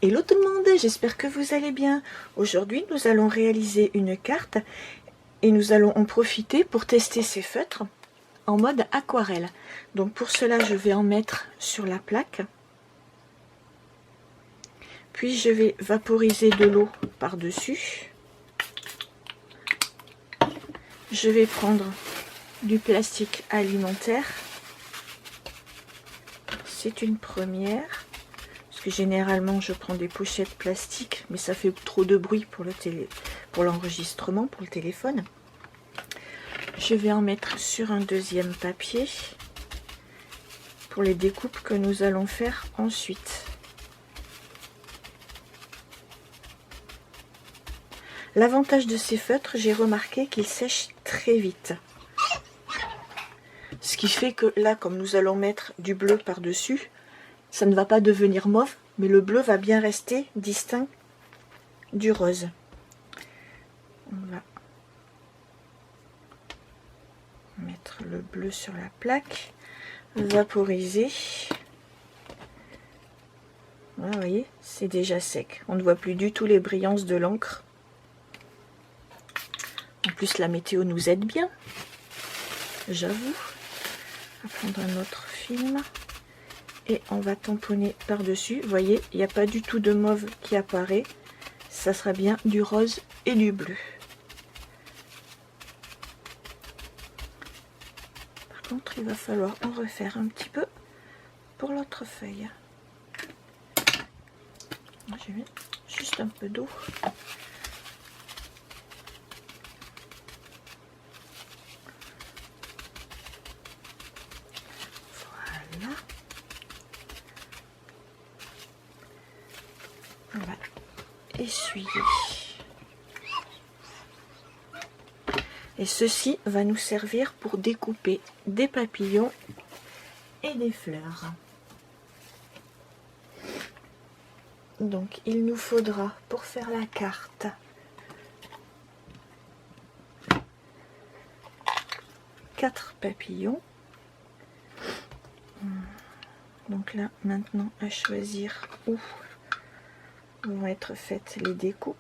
Hello tout le monde, j'espère que vous allez bien. Aujourd'hui, nous allons réaliser une carte et nous allons en profiter pour tester ces feutres en mode aquarelle. Donc pour cela, je vais en mettre sur la plaque. Puis je vais vaporiser de l'eau par-dessus. Je vais prendre du plastique alimentaire. C'est une première. Que généralement je prends des pochettes plastiques, mais ça fait trop de bruit pour l'enregistrement, pour le téléphone. Je vais en mettre sur un deuxième papier pour les découpes que nous allons faire ensuite. L'avantage de ces feutres, j'ai remarqué qu'ils sèchent très vite. Ce qui fait que là, comme nous allons mettre du bleu par-dessus, ça ne va pas devenir mauve, mais le bleu va bien rester distinct du rose. On va mettre le bleu sur la plaque, vaporiser. Voilà, vous voyez, c'est déjà sec. On ne voit plus du tout les brillances de l'encre. En plus, la météo nous aide bien, j'avoue. On va prendre un autre film. Et on va tamponner par-dessus. Vous voyez, il n'y a pas du tout de mauve qui apparaît. Ça sera bien du rose et du bleu. Par contre, il va falloir en refaire un petit peu pour l'autre feuille. J'ai mis juste un peu d'eau. Voilà. On va essuyer. Et ceci va nous servir pour découper des papillons et des fleurs. Donc il nous faudra pour faire la carte 4 papillons. Donc là maintenant à choisir où vont être faites les découpes.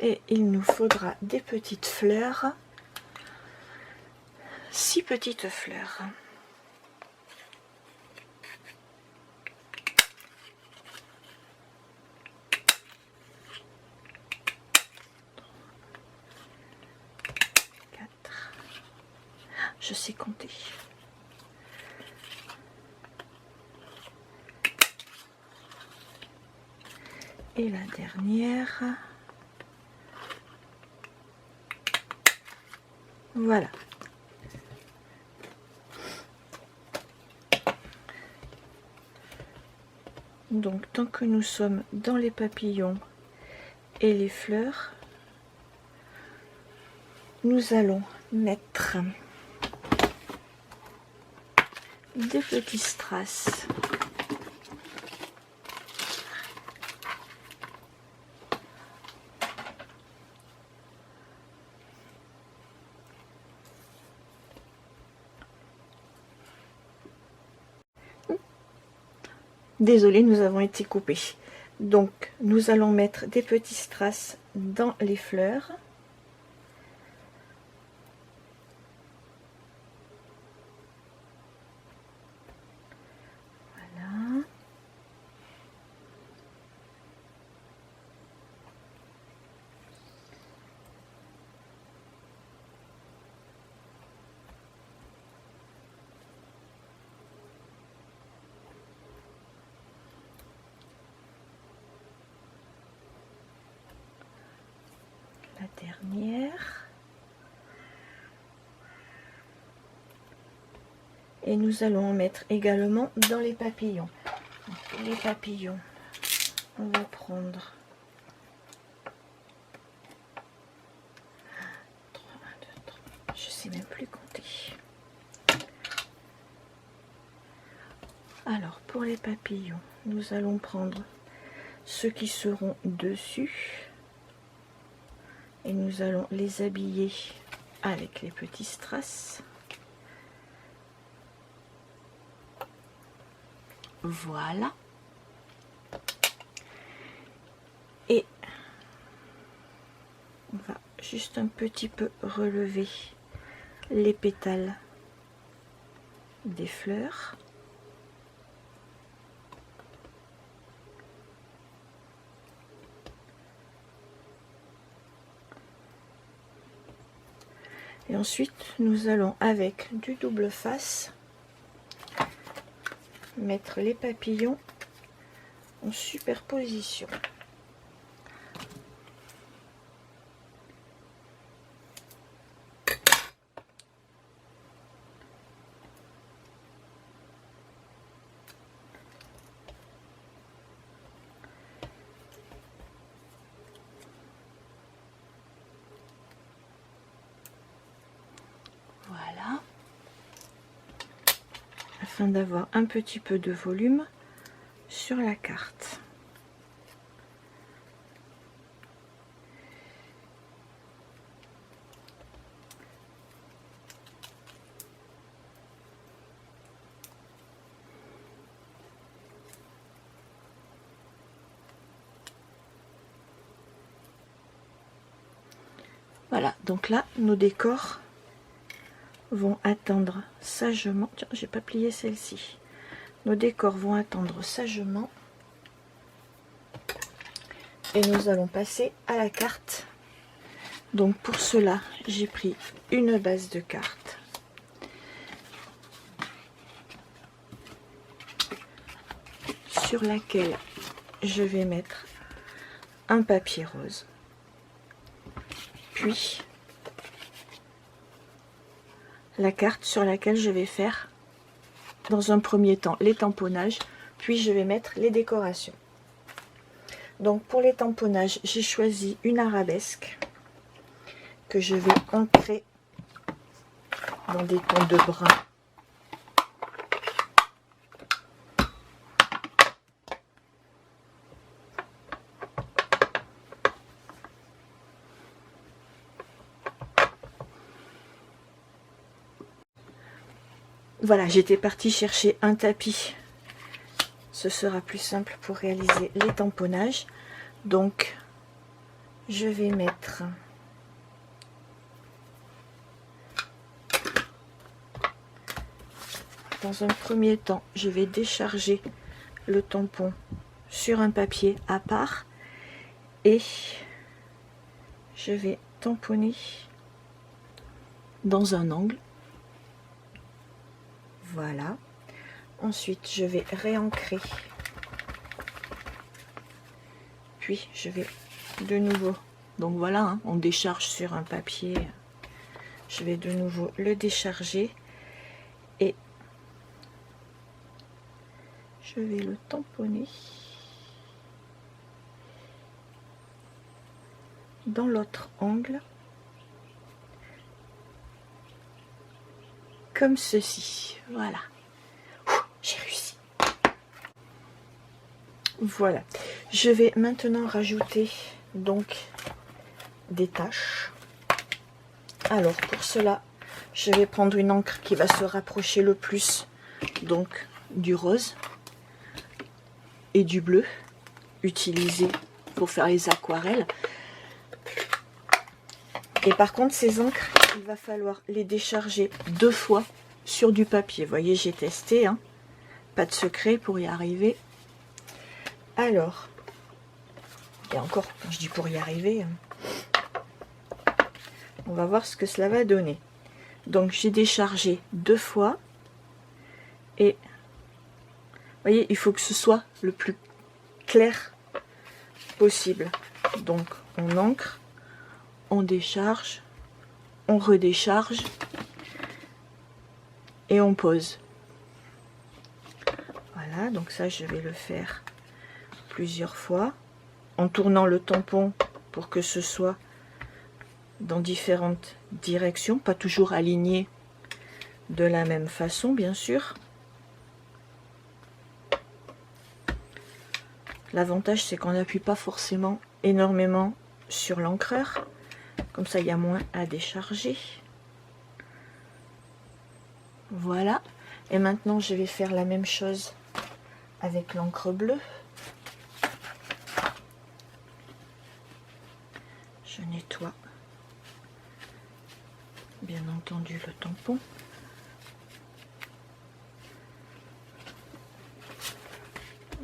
Et il nous faudra des petites fleurs, 6 petites fleurs. Je sais compter. Et la dernière. Voilà. Donc tant que nous sommes dans les papillons et les fleurs, nous allons mettre des petits strass. Désolé, nous avons été coupés. Donc nous allons mettre des petits strass dans les fleurs. La dernière. Et nous allons en mettre également dans les papillons. Donc, les papillons, on va prendre 3, 1, 2, 3. Je sais même plus compter. Alors pour les papillons, nous allons prendre ceux qui seront dessus et nous allons les habiller avec les petits strass. Voilà. Et on va juste un petit peu relever les pétales des fleurs. Et ensuite, nous allons avec du double face mettre les papillons en superposition. Voilà, afin d'avoir un petit peu de volume sur la carte. Voilà, donc là, nos décors vont attendre sagement. Tiens, j'ai pas plié celle-ci. Nos décors vont attendre sagement. Et nous allons passer à la carte. Donc pour cela, j'ai pris une base de carte. Sur laquelle je vais mettre un papier rose. Puis la carte sur laquelle je vais faire dans un premier temps les tamponnages, puis je vais mettre les décorations. Donc pour les tamponnages, j'ai choisi une arabesque que je vais ancrer dans des tons de brun. Voilà, j'étais partie chercher un tapis. Ce sera plus simple pour réaliser les tamponnages. Donc, je vais mettre dans un premier temps, je vais décharger le tampon sur un papier à part et je vais tamponner dans un angle. Voilà. Ensuite, je vais réancrer. Puis, je vais de nouveau. Donc voilà, hein, on décharge sur un papier. Je vais de nouveau le décharger et je vais le tamponner dans l'autre angle. Comme ceci. Voilà. J'ai réussi. Voilà. Je vais maintenant rajouter donc des taches. Alors pour cela, je vais prendre une encre qui va se rapprocher le plus donc du rose et du bleu utilisé pour faire les aquarelles. Et par contre, ces encres, il va falloir les décharger 2 fois sur du papier. Vous voyez, j'ai testé, hein. Pas de secret pour y arriver. Alors, et encore, quand je dis pour y arriver, on va voir ce que cela va donner. Donc, j'ai déchargé 2 fois. Et, vous voyez, il faut que ce soit le plus clair possible. Donc, on ancre, on décharge, on redécharge et on pose. Voilà, donc ça je vais le faire plusieurs fois en tournant le tampon pour que ce soit dans différentes directions, pas toujours aligné de la même façon bien sûr. L'avantage, c'est qu'on n'appuie pas forcément énormément sur l'encreur. Comme ça, il y a moins à décharger. Voilà. Et maintenant, je vais faire la même chose avec l'encre bleue. Je nettoie, bien entendu, le tampon.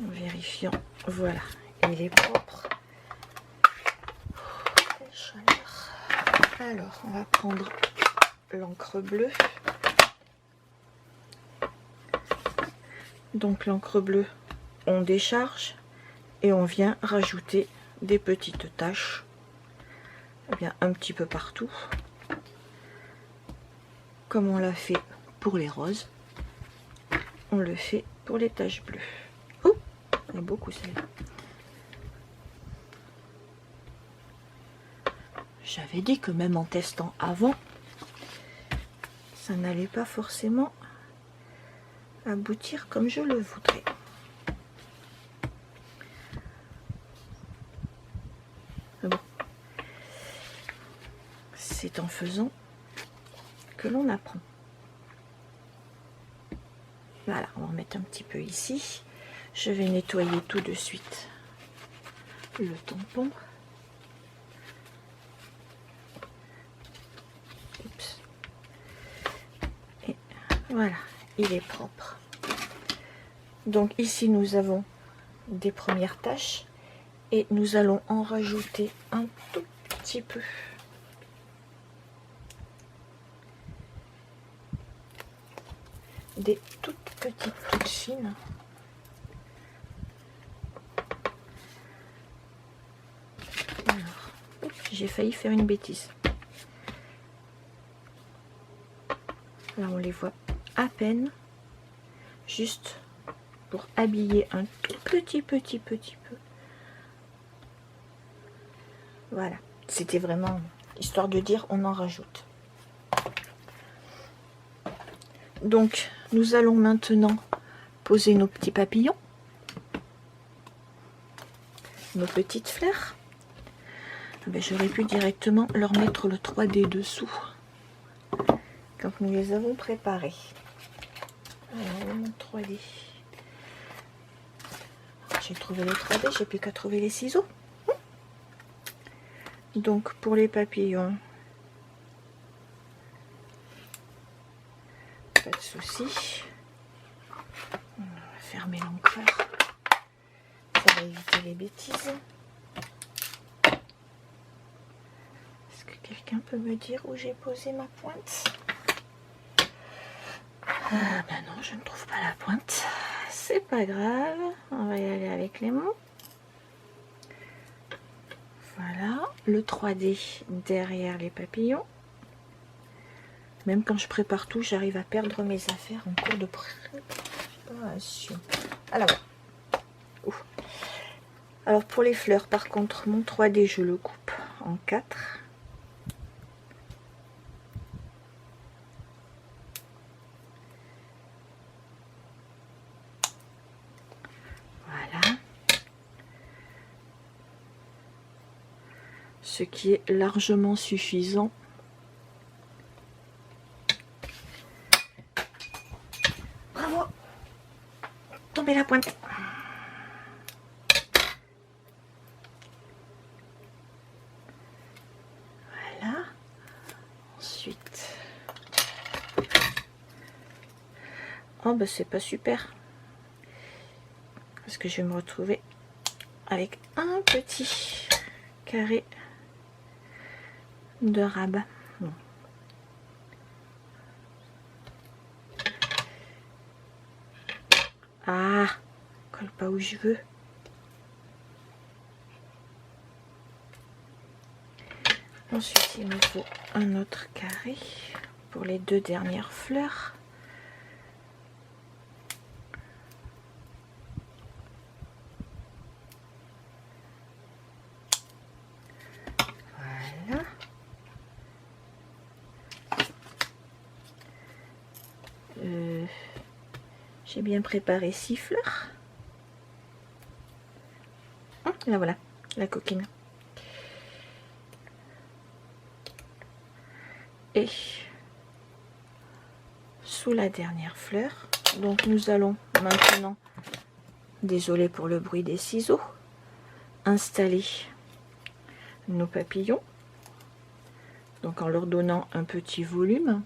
En vérifiant, voilà, il est propre. Quelle chaleur. Alors, on va prendre l'encre bleue. Donc l'encre bleue, on décharge et on vient rajouter des petites taches, eh bien, un petit peu partout, comme on l'a fait pour les roses, on le fait pour les taches bleues. Oh, il y a beaucoup celle-là. J'avais dit que même en testant avant, ça n'allait pas forcément aboutir comme je le voudrais. Bon, c'est en faisant que l'on apprend. Voilà, on va en mettre un petit peu ici. Je vais nettoyer tout de suite le tampon. Oups. Et voilà, il est propre. Donc ici nous avons des premières taches et nous allons en rajouter un tout petit peu. Des toutes petites, toutes fines. Alors, j'ai failli faire une bêtise. Là on les voit à peine, juste pour habiller un tout petit peu. Voilà, c'était vraiment histoire de dire on en rajoute. Donc nous allons maintenant poser nos petits papillons, nos petites fleurs. Ben, j'aurais pu directement leur mettre le 3D dessous quand nous les avons préparés. Alors mon 3D, j'ai trouvé le 3D, j'ai plus qu'à trouver les ciseaux. Donc pour les papillons, pas de souci. On va fermer l'encreur, ça va éviter les bêtises. Est-ce que quelqu'un peut me dire où j'ai posé ma pointe? Ah ben non, je ne trouve pas la pointe. C'est pas grave, on va y aller avec les mots. Voilà, le 3D derrière les papillons. Même quand je prépare tout, j'arrive à perdre mes affaires en cours de préparation. Alors pour les fleurs, par contre, mon 3D, je le coupe en 4. Voilà. Ce qui est largement suffisant. Bravo! Tombez la pointe. Voilà. Ensuite. Oh bah c'est pas super. Parce que je vais me retrouver avec un petit carré de rabat. Bon. Ah, colle pas où je veux. Ensuite, il me faut un autre carré pour les deux dernières fleurs. Voilà. J'ai bien préparé 6 fleurs. Là voilà, la coquine. Et sous la dernière fleur, donc nous allons maintenant, désolé pour le bruit des ciseaux, installer nos papillons, donc en leur donnant un petit volume.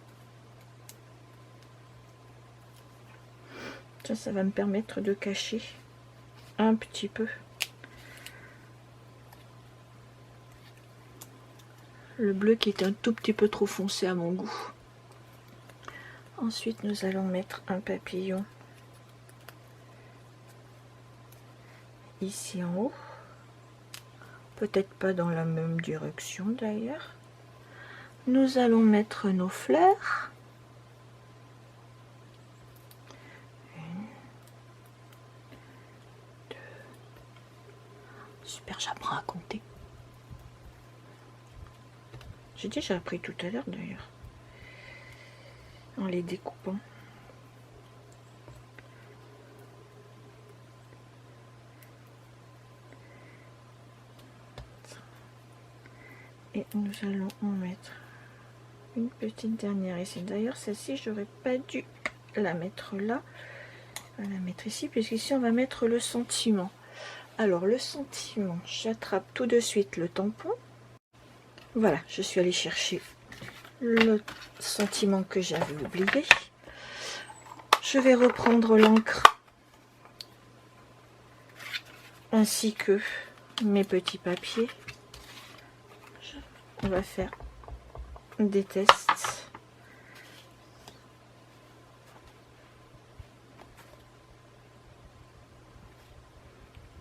Ça va me permettre de cacher un petit peu le bleu qui est un tout petit peu trop foncé à mon goût. Ensuite, nous allons mettre un papillon ici en haut. Peut-être pas dans la même direction d'ailleurs. Nous allons mettre nos fleurs. Une, deux. Super, j'apprends à compter. J'ai déjà appris tout à l'heure d'ailleurs, en les découpant. Et nous allons en mettre une petite dernière ici. D'ailleurs, celle-ci, j'aurais pas dû la mettre là. On va la mettre ici, puisqu'ici, on va mettre le sentiment. Alors, le sentiment, j'attrape tout de suite le tampon. Voilà, je suis allée chercher le sentiment que j'avais oublié. Je vais reprendre l'encre ainsi que mes petits papiers. On va faire des tests.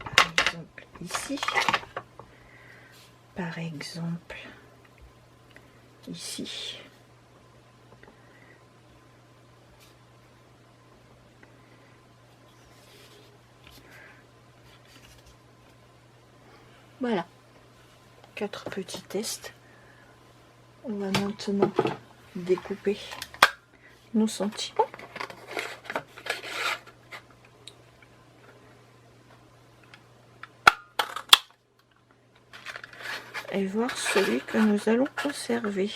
Par exemple ici. Par exemple ici. Voilà, 4 petits tests. On va maintenant découper nos sentiments. Et voir celui que nous allons conserver.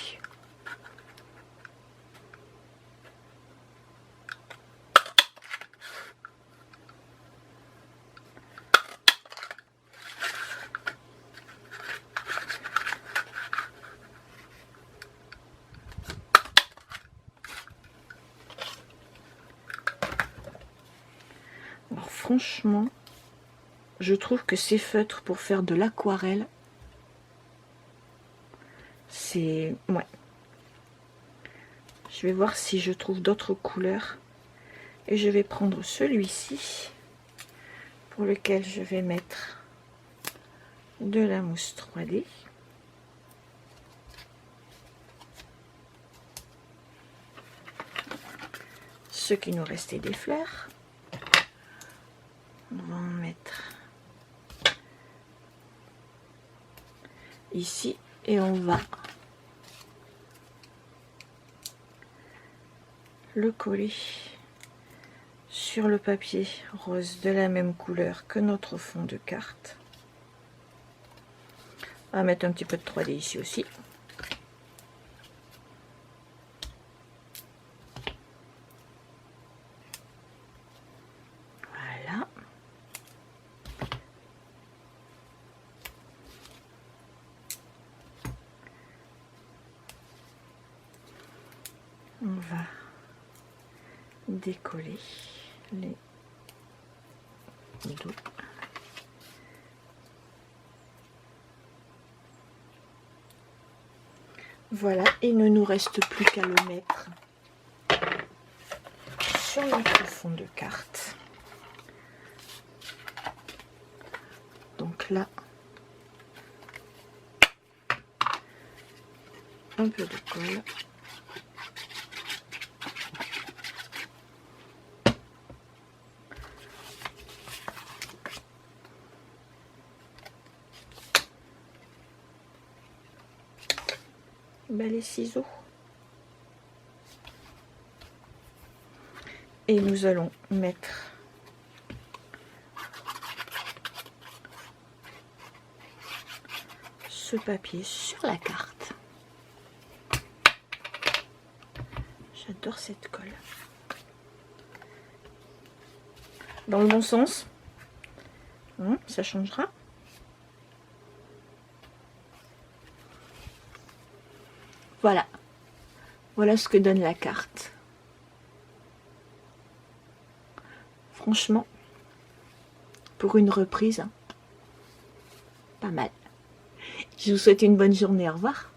Alors franchement, je trouve que ces feutres pour faire de l'aquarelle, c'est... ouais. Je vais voir si je trouve d'autres couleurs. Et je vais prendre celui-ci, pour lequel je vais mettre de la mousse 3D. Ce qui nous restait des fleurs. On va en mettre ici et on va le coller sur le papier rose de la même couleur que notre fond de carte. On va mettre un petit peu de 3D ici aussi. Voilà. On va décoller les dos. Voilà, il ne nous reste plus qu'à le mettre sur notre fond de carte. Donc là, un peu de colle. Les ciseaux. Et nous allons mettre ce papier sur la carte. J'adore cette colle. Dans le bon sens. Ça changera. Voilà. Voilà ce que donne la carte. Franchement, pour une reprise, pas mal. Je vous souhaite une bonne journée. Au revoir.